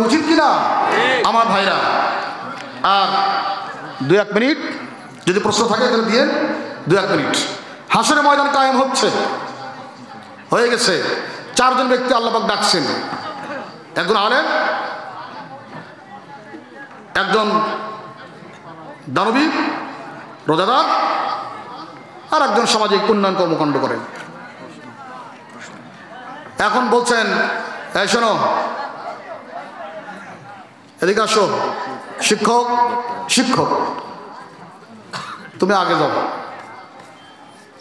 উচিত কিনা আমার ভাইরা? আর 2-1 মিনিট যদি প্রশ্ন থাকে তাহলে দিয়ে 2-1 মিনিট। হাসরের ময়দান কায়েম হচ্ছে, হয়ে গেছে। 4 জন ব্যক্তি আল্লাহ পাক ডাকছেন, একজন আলেম, একজন দানবী রোজাদার, আর একজন সামাজিক উন্নয়ন কর্মকাণ্ড করেন। এখন বলছেন, এই শোনো, এদিকে আসো, শিক্ষক শিক্ষক তুমি আগে যাও।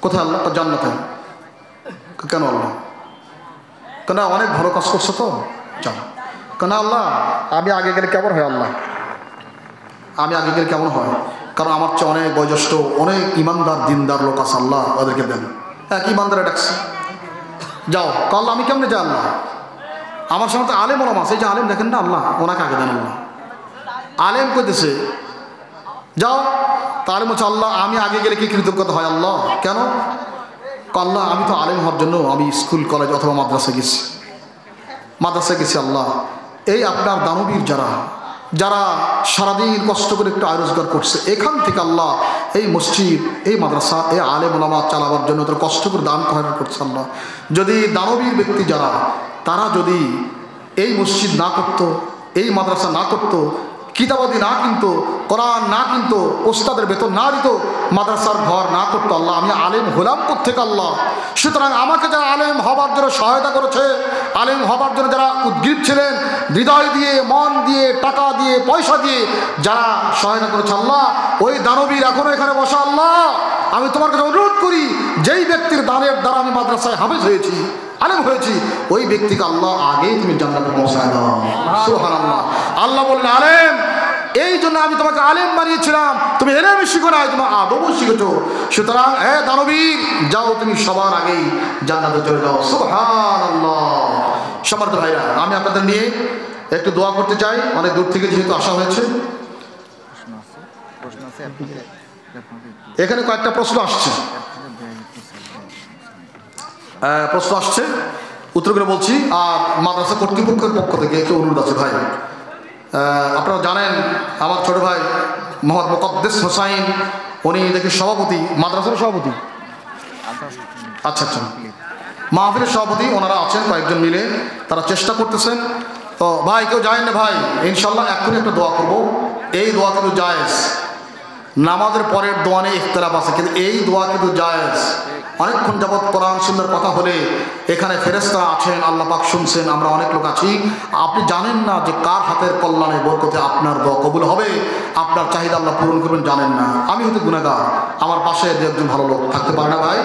কোথায়? আল্লাহ তো জান্নাতে। কেন আল্লাহ? কেন অনেক ভালো কাজ করছো তো, যাও। কেন আল্লাহ আমি আগে গেলে কেমন হয়? আল্লাহ আমি আগে গেলে কেমন হয়? কারণ আমার চেয়ে অনেক বয়োজ্যেষ্ঠ অনেক ইমানদার দিনদার লোক আছে, আল্লাহ ওদেরকে দেন। এক ইমানদারে ডাকছে, যাও। আল্লাহ আমি কেমনে যাই? আল্লাহ আমার সামনে তো আলেম ওলামা আছে, এই যে আলেম দেখেন না, আল্লাহ ওনাকে আগে দেন। আল্লাহ আলেম কইতেছে যাও। তা আলেম হচ্ছে, আল্লাহ আমি আগে গেলে কি কৃতজ্ঞতা হয়? আল্লাহ কেন? আল্লাহ আমি তো আলেম হওয়ার জন্য আমি স্কুল কলেজ অথবা মাদ্রাসায় গেছি। আল্লাহ এই আপনার দানবীর যারা সারাদিন কষ্ট করে একটু আয় রোজগার করছে, এখান থেকে আল্লাহ এই মসজিদ, এই মাদ্রাসা, এই আলেম ওলামা চালাবার জন্য তারা কষ্ট করে দান খয়রাত করছে। আল্লাহ যদি দানবীর ব্যক্তি তারা যদি এই মসজিদ না করত, এই মাদ্রাসা না করত, কিতাবাদি না কিনতো, কোরআন না কিনতো, ওস্তাদের বেতন না দিত, মাদ্রাসার ঘর না করতো, আল্লাহ আমি আলেম হলাম কোত্থেকে? আল্লাহ সুতরাং আমাকে যারা আলেম হবার জন্য সহায়তা করেছে, আলেম হবার জন্য যারা উদ্গ্রীব ছিলেন, হৃদয় দিয়ে, মন দিয়ে, টাকা দিয়ে, পয়সা দিয়ে যারা সহায়তা করেছে, আল্লাহ ওই দানবীর এখনো এখানে বসা। আল্লাহ আমি তোমার কাছে অনুরোধ করি, যেই ব্যক্তির দানের দ্বারা আমি মাদ্রাসায় হাফেজ হয়েছি, আলেম হয়েছি, ওই ব্যক্তিকে আল্লাহ আগেই তুমি জান্নাতে পৌঁছায় দাও। সুবহানাল্লাহ। আল্লাহ বললেন, আলেম এই জন্য আমি তোমাকে আলেম বানিয়েছিলাম, তুমি এলেম শিখো নাই, তোমার আদবও শিখেছো। সুতরাং দানবীর যাও, তুমি সবার আগেই জান্নাতে চলে যাও। সুবহানাল্লাহ। সম্মানিত ভাইরা, আমি আপনাদের নিয়ে একটু দোয়া করতে চাই, অনেক দূর থেকে যেহেতু আসা হয়েছে। এখানে কয়েকটা প্রশ্ন আসছে, উত্তর করে বলছি। আর মাদ্রাসা কর্তৃপক্ষের পক্ষ থেকে একটু অনুরোধ আছে ভাই। আপনারা জানেন আমার ছোট ভাই মোহাম্মদ মুকদ্দেস হোসাইন, উনি দেখি সভাপতি, মাদ্রাসার সভাপতি, আচ্ছা মাহফিলের সভাপতি, ওনারা আছেন কয়েকজন মিলে, তারা চেষ্টা করতেছেন। তো ভাই কেউ যায় না ভাই, ইনশাল্লাহ এক্ষুনি একটা দোয়া করবো। এই দোয়া কিন্তু জায়েজ, নামাজের পরের দোয়া নিয়ে ইখতিলাফ আছে, কিন্তু এই দোয়া কিন্তু জায়েজ। অনেকক্ষণ যাবৎ কোরআন সুন্নাহর কথা হলে এখানে ফেরেশতারা আছেন, আল্লাহ পাক শুনছেন, আমরা অনেক লোক আছি। আপনি জানেন না যে কার হাতের কল্যাণে বরকতে আপনার দোয়া কবুল হবে, আপনার চাহিদা আল্লাহ পূরণ করবেন, জানেন না। আমি হয়তো গুনাহগার, আমার পাশে একজন ভালো লোক থাকতে পারে না ভাই।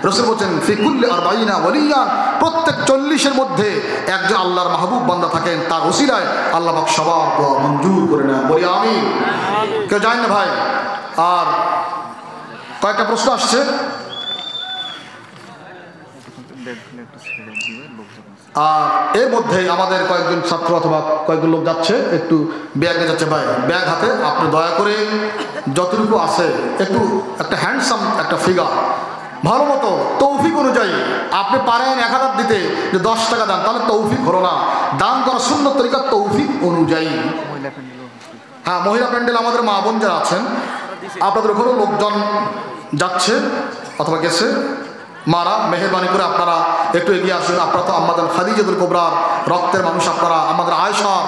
রাসূল বলেন ফি কুল্লি 40 ওয়ালিয়ান, প্রত্যেক 40-এর মধ্যে একজন আল্লাহর মাহবুব বান্দা থাকেন, তার ওসিলায় আল্লাহ পাক সবার দোয়া মঞ্জুর করে নেন। বলি আমিন। কেউ জানেন না ভাই। আর কয়েকটা প্রশ্ন আসছে, আর এর মধ্যে আমাদের কয়েকজন ছাত্র অথবা কয়েকজন লোক যাচ্ছে, একটু ব্যাগ নিয়ে যাচ্ছে ভাই, ব্যাগ হাতে। আপনি দয়া করে যতটুকু আছে একটু একটা হ্যান্ডসাম একটা ফিগার, ভালো মতো তৌফিক অনুযায়ী আপনি পারেন 1000 দিতে, যে 10 টাকা দান, তাহলে তৌফিক হলো না। দান করা সুন্নত তরিকা তৌফিক অনুযায়ী। হ্যাঁ, মহিলা প্যান্ডেল আমাদের মা বোন যারা আছেন, আপনাদের ওখানেও লোকজন যাচ্ছে অথবা গেছে, মারা মেহেরবানি করে আপনারা একটু এগিয়ে আসুন। আপনারা তো আমাদের খাদিজাতুল কুবরার রক্তের মানুষ, আপনারা আমাদের আয়েশার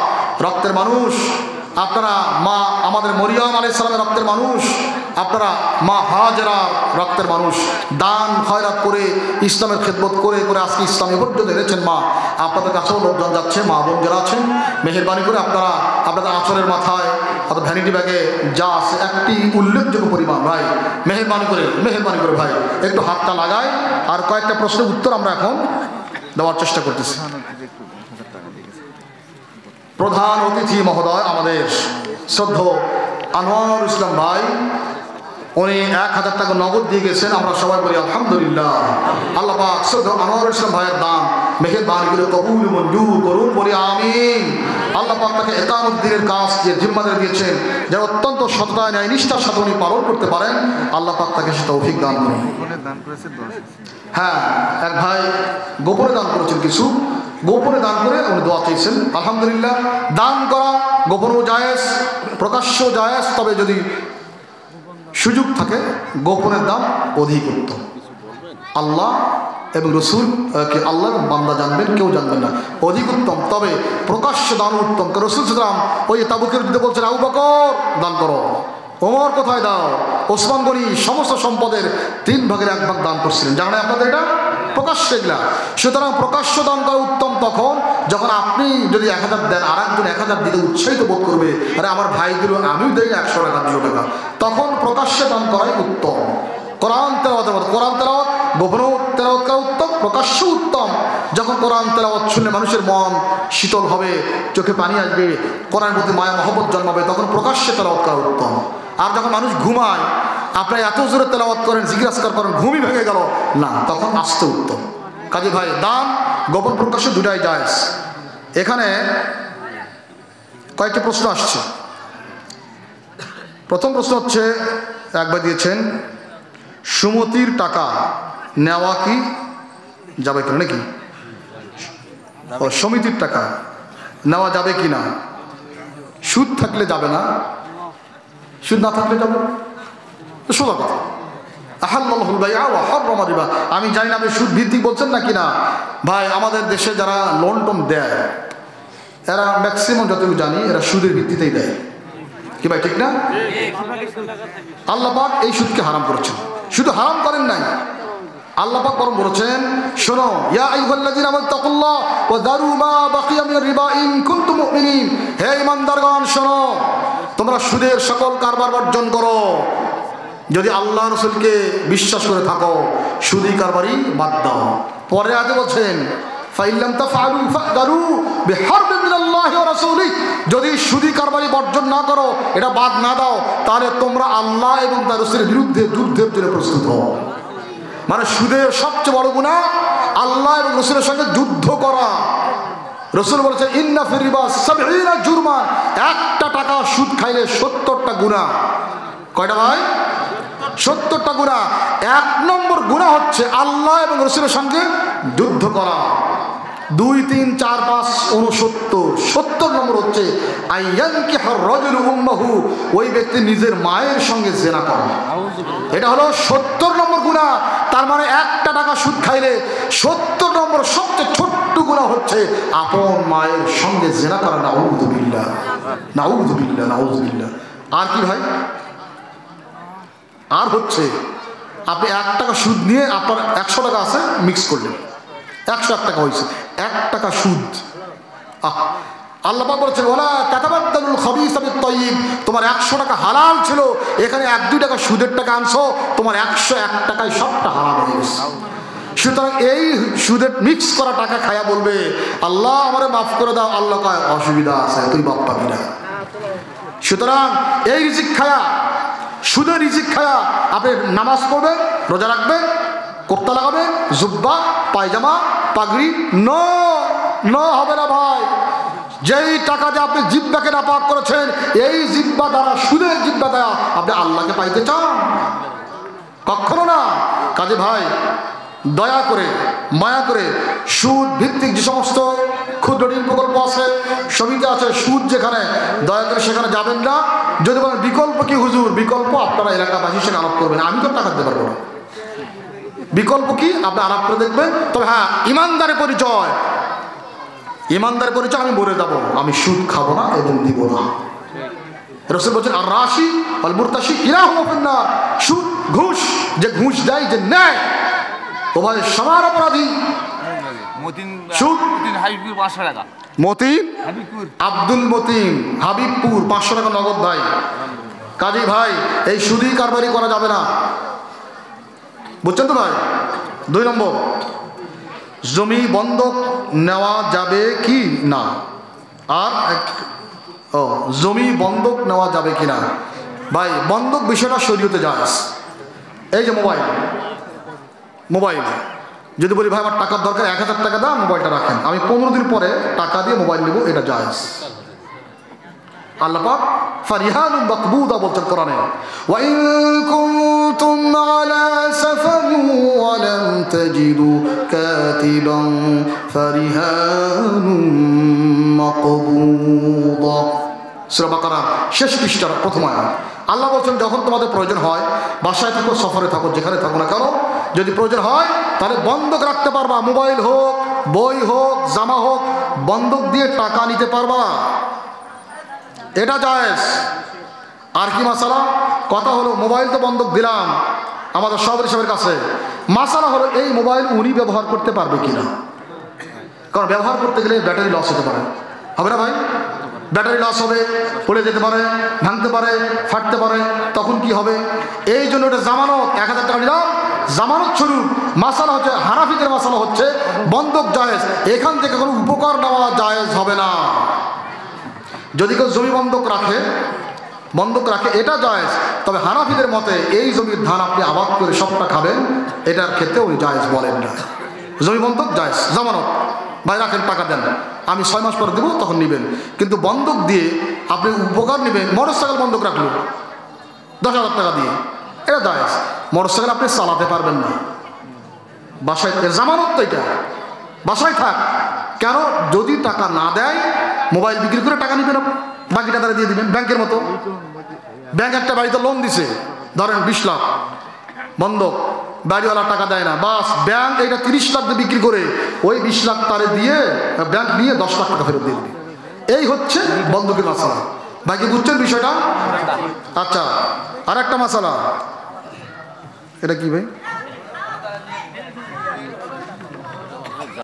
রক্তের মানুষ, আপনারা মা আমাদের মরিয়ম আলাইহিস সালামের রক্তের মানুষ, আপনারা মা হাজেরার রক্তের মানুষ। দান খয়রাত করে ইসলামের খেদমত করে করে আজকে ইসলামী পর্যন্ত এনেছেন মা। আপনাদের কাছেও লোকজন যাচ্ছে, মা বোন যারা আছেন, মেহেরবানি করে আপনারা আপনাদের আঁচলের মাথায় অথবা ভ্যানিটি ব্যাগে যা আছে একটি উল্লেখযোগ্য পরিমাণ ভাই, মেহেরবানি করে ভাই একটু হাতটা লাগায়। আর কয়েকটা প্রশ্নের উত্তর আমরা এখন দেওয়ার চেষ্টা করতেছি। প্রধান অতিথি মহোদয় আমাদের শ্রদ্ধেয় আনোয়ারুল ইসলাম ভাই, উনি 1000 টাকা নগদ দিয়ে গেছেন। আমরা সবাই বলি আলহামদুলিল্লাহ। আল্লাহ পাক শ্রদ্ধেয় আনোয়ারুল ইসলাম ভাইয়ের দান মেহেরবানি করে কবুল মঞ্জুর করুন, বলি আমিন। আল্লাহ পাক তাকে ইকামত দ্বীনের কাজ যে জিম্মাদারি দিয়েছেন, যারা অত্যন্ত সততা ন্যায় নিষ্ঠার সাথে উনি পালন করতে পারেন, আল্লাহ পাক তাকে সে তৌফিক দান করুন। হ্যাঁ, এক ভাই গোপনে দান করেছেন কিছু, গোপনে দান করে উনি দোয়া চেয়েছেন। আলহামদুলিল্লাহ, দান করা গোপনেও জায়েজ, প্রকাশ্যও জায়েজ, তবে যদি সুযোগ থাকে গোপনের দান অধিক উত্তম। আল্লাহ এবং রসুল আল্লাহর বান্দা জানবেন, কেউ জানবেন না, অধিক উত্তম। তবে প্রকাশ্য দান উত্তম। রসুল সাল্লাল্লাহু আলাইহি ওয়াসাল্লাম ওই তাবুকের যুদ্ধে বলছেন, আবু বকর দান করো, ওমর কোথায় দাও, ওসমান গনি সমস্ত সম্পদের 3 ভাগের 1 ভাগ দান করছিলেন। জানেন আপনাদের এটা প্রকাশ্য এগুলা। সুতরাং প্রকাশ্য দান করা উত্তম তখন যখন আপনি যদি 1000 দেন, আর একজন 1000 দিতে উৎসাহিত বোধ করবে, আরে আমার ভাই দিল আমিও দেই 100 টাকা 200 টাকা, তখন প্রকাশ্যে দান করাই উত্তম। কোরআন তেলাওয়াতের মতো, কোরআন তেলাওয়াত গোপনেও তেলাওয়াত করা উত্তম, প্রকাশ্য উত্তম। যখন কোরআন তেলাওয়াত শুনলে মানুষের মন শীতল হবে, চোখে পানি আসবে, কোরআনের প্রতি মায়া মহব্বত জন্মাবে, তখন প্রকাশ্যে তেলাওয়াত করা উত্তম। আর যখন মানুষ ঘুমায়, আপনারা এত জোরে তেলাওয়াত করেন, জিকির আজকার করেন, ঘুমই ভেঙে গেল, না, তখন আসতে উত্তম। কাজে ভাই, দান গোপন প্রকাশ্য দুটাই জায়েজ। এখানে কয়েকটি প্রশ্ন আসছে। প্রথম প্রশ্ন হচ্ছে, একবার দিয়েছেন, সুমতির টাকা নেওয়া কি যাবে কিনা, নাকি সমিতির টাকা নেওয়া যাবে কি না? সুদ থাকলে যাবে না, সুদ না থাকলে যাবে, সোজা কথা। আহাল্লাহুল বাইআ ওয়া হাররামা রিবা। আমি জানি না আপনি সুদ ভিত্তিক বলছেন নাকি না। ভাই, আমাদের দেশে যারা লোন টোন দেয়, এরা ম্যাক্সিমাম যতটুকু জানি এরা সুদের ভিত্তিতেই দেয়, কি ভাই ঠিক না? আল্লাহ পাক এই সুদকে হারাম করেছেন। শুধু হারাম করেন নাই, আল্লাহ পাক বরং বলেছেন, শোনো, ইয়া আইয়ুহাল্লাযীনা আমানু তাকুল্লাহ ওয়া যারু মা বাকিয়া মিনার রিবা ইন কুনতুম মুমিনিন। হে ঈমানদারগণ, শোনো, তোমরা সুদের সকল কারবার বর্জন করো যদি আল্লাহ রাসূলকে বিশ্বাস করে থাকো, সুদী কারবারি বাদ দাও। পরে আগে বলছেন, ফাইল্লাম তাফআলু ফাযরু বিহারবিন মিনাল্লাহি ওয়া রাসূলিহি। যদি সুদী কারবারি বর্জন না করো, এটা বাদ না দাও, তাহলে তোমরা আল্লাহ এবং তার রাসূলের বিরুদ্ধে যুদ্ধের জন্য প্রস্তুত হও। মানে সুদের সবচেয়ে বড় গুনাহ আল্লাহ এবং রাসূলের সঙ্গে যুদ্ধ করা। রাসূল বলেছেন, ইন্না ফির রিবা 70 জুরমান। একটা টাকা সুদ খাইলে 70টা গুনাহ। কয়টা ভাই? 70টা গুনাহ। 1 নম্বর গুনাহ হচ্ছে আল্লাহ এবং রাসূলের সঙ্গে যুদ্ধ করা। 2, 3, 4, 5, 69। 70 নম্বর হচ্ছে আইয়ানকিহার রাজুলু উম্মাহু, ওই ব্যক্তি নিজের মায়ের সঙ্গে জিনা করে। এটা হলো 70 নম্বর গুনাহ। তার মানে একটা টাকা সুদ খাইলে 70 নম্বর সবচেয়ে ছোট্ট গুনাহ হচ্ছে আপন মায়ের সঙ্গে জিনা করা। নাউযুবিল্লাহ, নাউযুবিল্লাহ, নাউযুবিল্লাহ। আর কি ভাই? আর হচ্ছে আপনি 1 টাকা সুদ নিয়ে আপনার 100 টাকা আছে, মিক্স করলেন, 101 টাকা হয়েছে, 1 টাকা সুদ। আল্লাহ পাক বলেছেন, ওয়ালা তাতাবাদদালুল খাবিসা বিত-তাইয়িব। তোমার 100 টাকা হালাল ছিল, এখানে 1-2 টাকা সুদের টাকা আনছো, তোমার 101 টাকায় সবটা হারাম হয়ে গেছে। সুতরাং এই সুদের মিক্স করা টাকা খায়া বলবে, আল্লাহ আমারে মাফ করে দাও, আল্লাহ কয় অসুবিধা আছে, তুই বাপ পাবি না। সুতরাং এই রিজিক খায়া, সুদের রিজিক খায়া আপনি নামাজ পড়বেন, রোজা রাখবেন, কোর্তা লাগাবেন, জুব্বা, পায়জামা, পাগড়ি, নো হবে না ভাই। যেই টাকা দিয়ে আপনি জিব্বাকে নাপাক করেছেন, এই জিব্বা দ্বারা, সুদের জিব্বা দ্বারা আপনি আল্লাহকে পাইতে চান? কখনো না। কাজে ভাই, দয়া করে, মায়া করে, সুদ ভিত্তিক যে সমস্ত ক্ষুদ্র ঋণ প্রকল্প আছে, সমিতি আছে, সুদ যেখানে, দয়া করে সেখানে যাবেন না। যদি বলেন বিকল্প কি হুজুর, বিকল্প আপনারা এলাকাবাসীর সঙ্গে আলাপ করবেন, আমি তো টাকা দিতে পারবো না। বিকল্প কি আপনি আলাপ করে দেখবেন। তবে হ্যাঁ, ইমানদারের পরিচয়, ইমানদারের পরিচয় আমি বলে যাবো, আমি সুদ খাবো না এবং দিব না। রাসূল বলেছেন, আর রাশি ওয়াল মুরতাশি কিলাহুমা ফিন্নার। সুদ, ঘুষ, যে ঘুষ দেয়, যে নেয়, ও ভাই সবার অপরাধী। সুদ, হাবিবপুর 500 টাকা, মতিন আব্দুল মতিন, হাবিবপুর 500 টাকা নগদ ভাই। কাজী ভাই, এই সুদী কারবারি করা যাবে না, বুঝছেন তো ভাই? 2 নম্বর, জমি বন্ধক নেওয়া যাবে কি না? আর জমি বন্ধক নেওয়া যাবে কি না? ভাই, বন্ধক বিষয়টা শরীয়তে জায়েজ। এই যে মোবাইল যদি বলি, ভাই আমার টাকার দরকার, 1000 টাকা দাও, মোবাইলটা রাখেন, আমি 15 দিন পরে টাকা দিয়ে মোবাইল নেব, এটা জায়েজ। আল্লাহ পাক ফারিহানুম মাকবুদা বলছেন কোরআনে। ওয়া ইন কুনতুম আলা সাফারিন ওয়া লাম তাজিদু কাতিবান ফারিহানুম মাকবুদা। সূরা বাকারা শেষ পৃষ্ঠার প্রথম আয়াত। আল্লাহ বলছেন যখন তোমাদের প্রয়োজন হয়, বাসায় থাকো, সফরে থাকো, যেখানে থাকো না কেন, যদি প্রয়োজন হয় তাহলে বন্ধক রাখতে পারবা। মোবাইল হোক, বই হোক, জামা হোক, বন্ধক দিয়ে টাকা নিতে পারবা, এটা জায়েজ। আর কি মাসালা? কথা হলো মোবাইল তো বন্ধক দিলাম আমাদের সবার হিসাবের কাছে, মাসালা হলো এই মোবাইল উনি ব্যবহার করতে পারবে কিনা। কারণ ব্যবহার করতে গেলে ব্যাটারি লস হতে পারে, হবে না ভাই? ব্যাটারি লস হবে, পড়ে যেতে পারে, ভাঙতে পারে, ফাটতে পারে, তখন কি হবে? এই জন্য এটা জামানত 1000 টাকা নিলাম, জামানত স্বরূপ। মাসালা হচ্ছে হানাফিদের মাসালা হচ্ছে বন্ধক জায়েজ, এখান থেকে কোনো উপকার নেওয়া জায়েজ হবে না। যদি কেউ জমি বন্ধক রাখে এটা জায়েজ, তবে হানাফিদের মতে এই জমির ধান আপনি আবাদ করে সবটা খাবেন, এটার ক্ষেত্রে উনি জায়েজ বলেন না। জমি বন্ধক জায়েজ, জামানত ভাই রাখেন, টাকা দেন, আমি 6 মাস পরে দেবো, তখন নেবেন। কিন্তু বন্ধক দিয়ে আপনি উপকার নেবেন, মোটরসাইকেল বন্ধক রাখলো 10,000 টাকা দিয়ে, এটা জায়েজ। মোটরসাইকেল আপনি চালাতে পারবেন না, বাসায় জামানত তো এটা, বাসায় থাক। কেন? যদি টাকা না দেয় মোবাইল বিক্রি করে টাকা নেবেন, বাকিটা তারা দিয়ে দিবেন। ব্যাংকের মতো, ব্যাংক একটা বাড়িতে লোন দিছে, ধরেন 20 লাখ বন্ধক, বাড়িওয়ালা টাকা দেয় না, বাস ব্যাংক এইটা 30 লাখ দিয়ে বিক্রি করে ওই 20 লাখ তারে দিয়ে ব্যাংক নিয়ে 10 লাখ টাকা ফেরত দিয়ে দিবে। এই হচ্ছে বন্ধকের মাসালা। ভাই কি বুঝছেন বিষয়টা? আচ্ছা, আর একটা মাসালা, এটা কি ভাই?